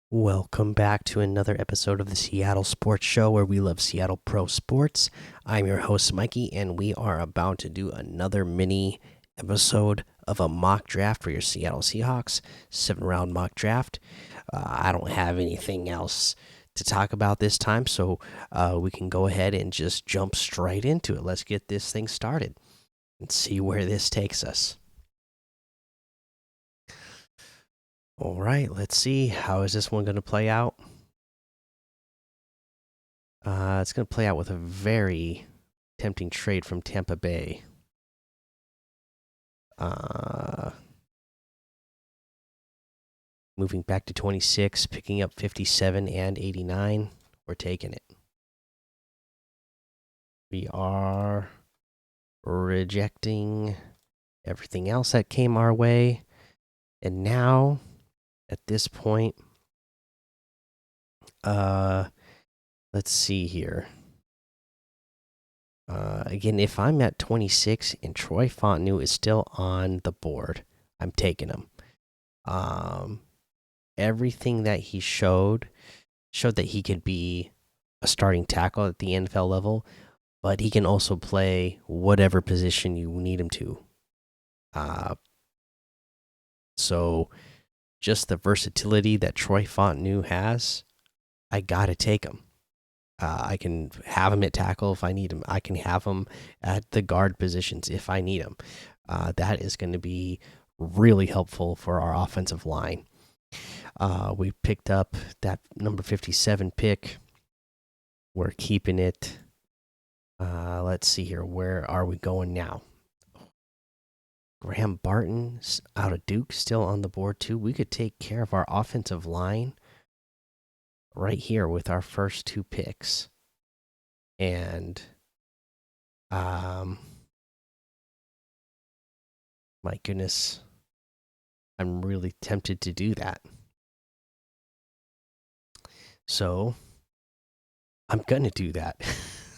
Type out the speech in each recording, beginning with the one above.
Welcome back to another episode of the Seattle Sports Show where we love Seattle Pro Sports. I'm your host, Mikey, and we are about to do another mini episode of a mock draft for your Seattle Seahawks, 7 round mock draft. I don't have anything else to talk about this time, so we can go ahead and just jump straight into it. Let's get this thing started and see where this takes us. All right, let's see. How is this one going to play out? It's going to play out with a very tempting trade from Tampa Bay. Uh, Moving back to 26, picking up 57 and 89. We're taking it. We are rejecting everything else that came our way. And now, at this point, let's see here. Again, if I'm at 26 and Troy Fontenot is still on the board, I'm taking him. Everything that he showed that he could be a starting tackle at the NFL level, but he can also play whatever position you need him to. So just the versatility that Troy Fontenot has, I gotta take him. I can have him at tackle if I need him. I can have him at the guard positions if I need him. That is going to be really helpful for our offensive line. We picked up that number 57 pick. We're keeping it. Let's see here. Where are we going now? Graham Barton out of Duke still on the board too. We could take care of our offensive line right here with our first 2 picks. And my goodness, I'm really tempted to do that. So I'm gonna do that.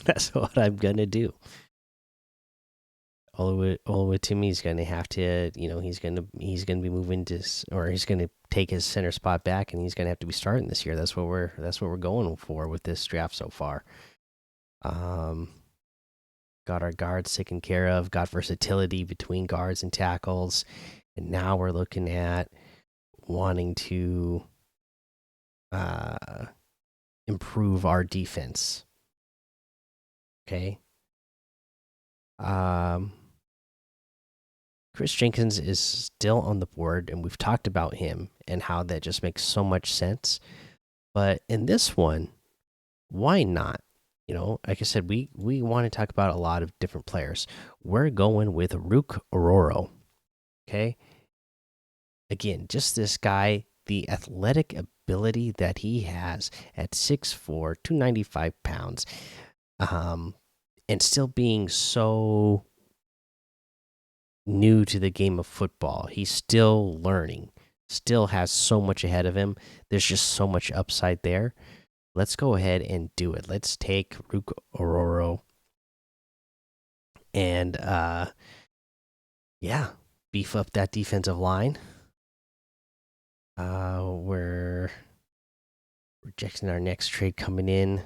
That's what I'm gonna do. Oluwatimi's gonna have to, he's gonna be moving to, or he's gonna take his center spot back, and he's gonna have to be starting this year. That's what we're going for with this draft so far. Got our guards taken care of. Got versatility between guards and tackles, and now we're looking at wanting to improve our defense. Okay. Chris Jenkins is still on the board, and we've talked about him and how that just makes so much sense. But in this one, why not? Like I said, we want to talk about a lot of different players. We're going with Rook Ororo. Okay. Again, just this guy, the athletic ability that he has at 6'4", 295 pounds, and still being so new to the game of football. He's still learning, still has so much ahead of him. There's just so much upside there. Let's go ahead and do it. Let's take Rook Ororo and yeah, beef up that defensive line. We're rejecting our next trade coming in.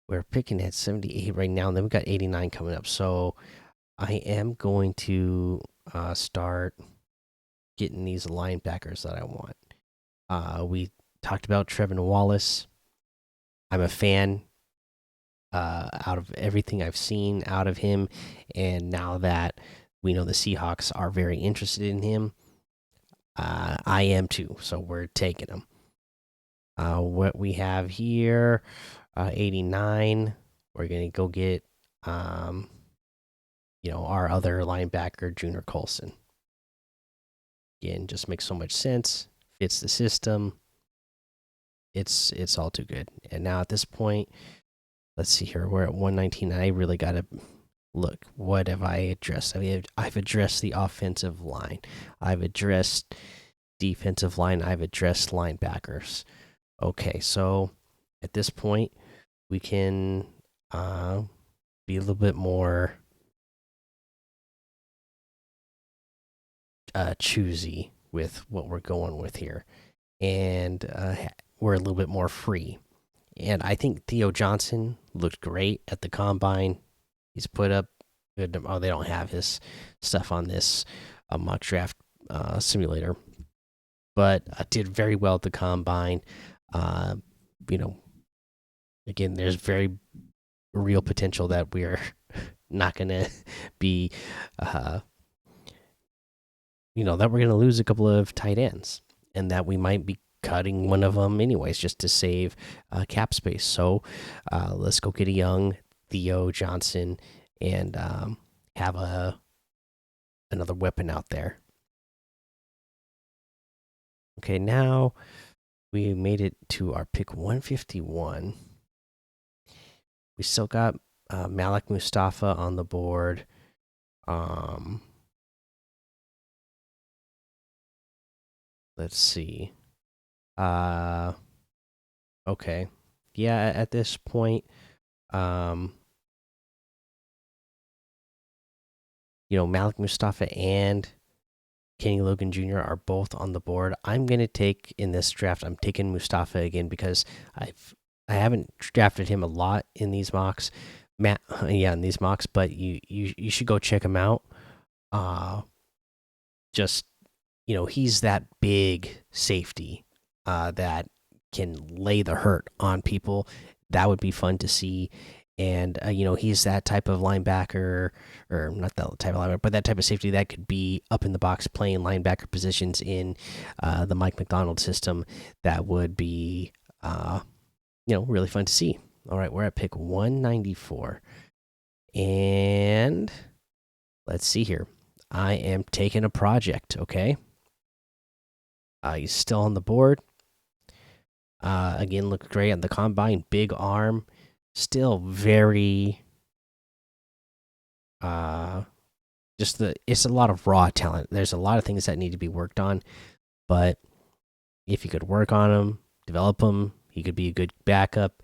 We're picking at 78 right now, and then we got 89 coming up. So I am going to start getting these linebackers that I want. We talked about Trevin Wallace. I'm a fan out of everything I've seen out of him, and now that we know the Seahawks are very interested in him, I am too. So we're taking him. What we have here, 89. We're gonna go get, our other linebacker, Junior Colson. Again, just makes so much sense. Fits the system. It's all too good. And now at this point, let's see here. We're at 119. I really got to look. What have I addressed? I've addressed the offensive line. I've addressed defensive line. I've addressed linebackers. Okay, so at this point, we can be a little bit more choosy with what we're going with here. and we're a little bit more free. And I think Theo Johnson looked great at the combine. He's put up good. Oh, they don't have his stuff on this mock draft simulator, but did very well at the combine. Uh, you know, again, there's very real potential that we're not going to be, uh, that we're going to lose a couple of tight ends and that we might be cutting one of them anyways just to save cap space. So let's go get a young Theo Johnson and have another weapon out there. Okay, now we made it to our pick 151. We still got Malik Mustafa on the board. Let's see. Okay. Yeah, at this point, Malik Mustafa and Kenny Logan Jr. are both on the board. I'm gonna take in this draft. I'm taking Mustafa again because I haven't drafted him a lot in these mocks. In these mocks, but you should go check him out. Just he's that big safety that can lay the hurt on people. That would be fun to see. And he's that type of linebacker, or not that type of linebacker, but that type of safety that could be up in the box playing linebacker positions in the Mike McDonald system. That would be really fun to see. All right, we're at pick 194, and let's see here. I am taking a project. Okay, he's still on the board. Again, looked great on the combine. Big arm, still very it's a lot of raw talent. There's a lot of things that need to be worked on, but if you could work on him, develop him, he could be a good backup.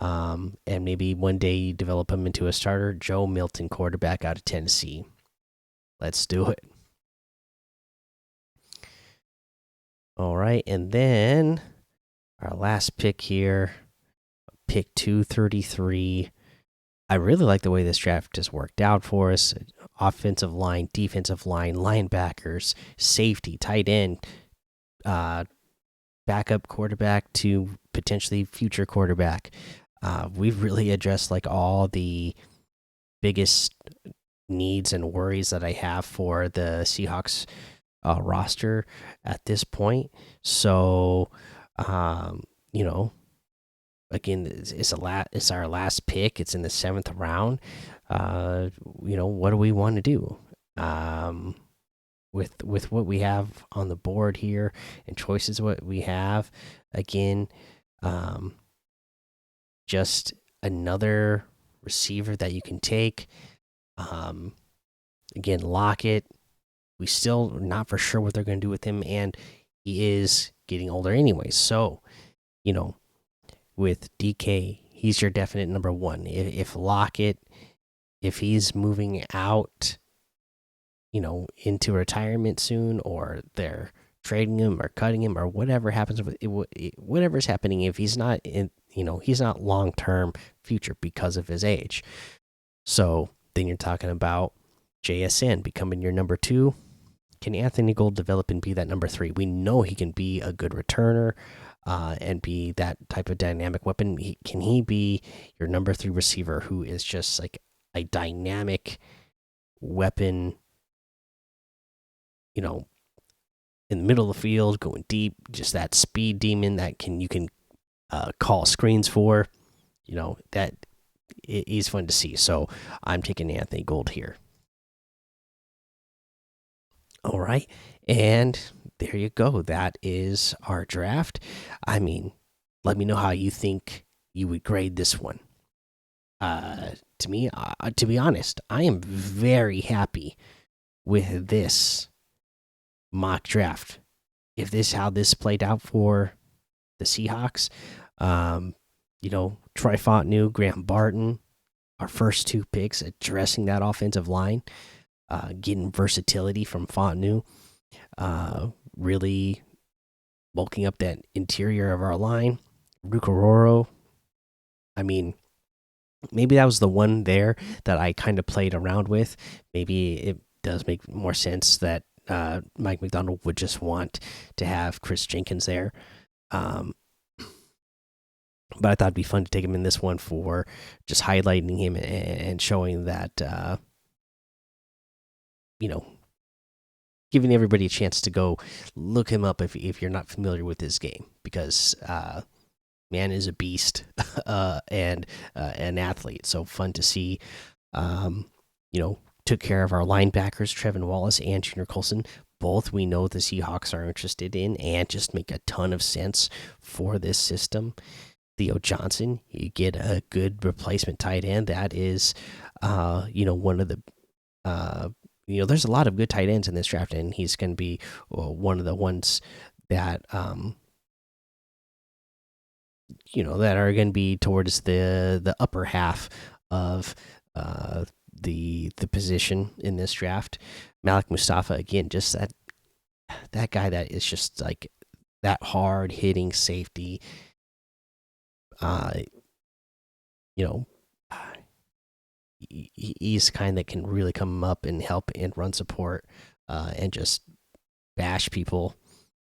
And maybe one day you develop him into a starter. Joe Milton, quarterback out of Tennessee. Let's do it. All right, and then our last pick here, pick 233. I really like the way this draft has worked out for us. Offensive line, defensive line, linebackers, safety, tight end, backup quarterback to potentially future quarterback. We've really addressed like all the biggest needs and worries that I have for the Seahawks roster at this point. So, again, it's our last pick. It's in the 7th round. What do we want to do? With what we have on the board here and choices what we have, again, just another receiver that you can take. Again, Lockett. We still not for sure what they're going to do with him, and he is getting older anyway. So, with DK, he's your definite number one. If Lockett, if he's moving out, into retirement soon, or they're trading him or cutting him or whatever happens with it, whatever's happening, if he's not in, he's not long term future because of his age. So then you're talking about JSN becoming your number 2. Can Anthony Gold develop and be that number 3? We know he can be a good returner and be that type of dynamic weapon. Can he be your number 3 receiver who is just like a dynamic weapon, in the middle of the field, going deep, just that speed demon that you can call screens for, that is fun to see. So I'm taking Anthony Gold here. All right. And there you go. That is our draft. I mean, let me know how you think you would grade this one. To me, to be honest, I am very happy with this mock draft. If this how this played out for the Seahawks, Troy Fontenot, Graham Barton, our first 2 picks, addressing that offensive line. Getting versatility from Fontenot, really bulking up that interior of our line. Rukororo, I mean, maybe that was the one there that I kind of played around with. Maybe it does make more sense that Mike McDonald would just want to have Chris Jenkins there. Um, but I thought it'd be fun to take him in this one for just highlighting him and showing that, you know, giving everybody a chance to go look him up if you're not familiar with his game, because man is a beast and an athlete. So fun to see. You know, took care of our linebackers, Trevin Wallace and Junior Colson. Both we know the Seahawks are interested in and just make a ton of sense for this system. Theo Johnson, you get a good replacement tight end. That is, one of the, there's a lot of good tight ends in this draft, and he's going to be one of the ones that, that are going to be towards the upper half of the position in this draft. Malik Mustafa, again, just that guy that is just like that hard hitting safety. You know, he's kind that can really come up and help and run support and just bash people.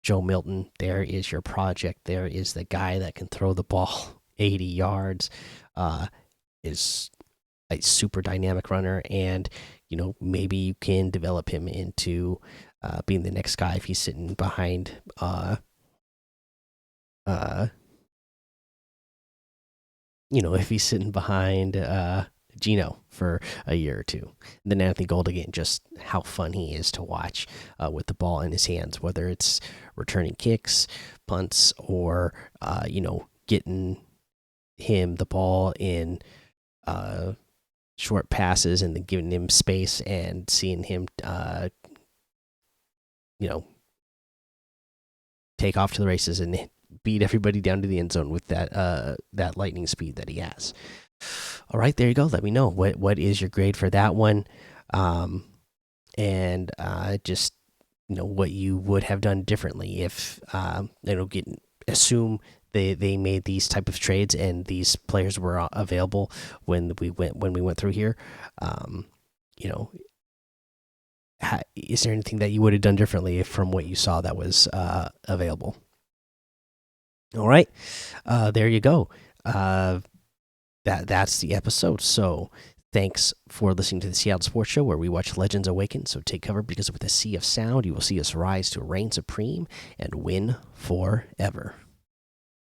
Joe Milton, there is your project. There is the guy that can throw the ball 80 yards. Is a super dynamic runner, and maybe you can develop him into being the next guy if he's sitting behind if he's sitting behind Gino for a year or two. And then Anthony Gold, again, just how fun he is to watch with the ball in his hands, whether it's returning kicks, punts, or getting him the ball in short passes and then giving him space and seeing him take off to the races and beat everybody down to the end zone with that lightning speed that he has. All right, there you go. Let me know what is your grade for that one, and just what you would have done differently if assume they made these type of trades and these players were available when we went through here. Is there anything that you would have done differently from what you saw that was available? All right, there you go. That's the episode. So thanks for listening to the Seattle Sports Show, where we watch legends awaken. So take cover, because with a sea of sound, you will see us rise to reign supreme and win forever.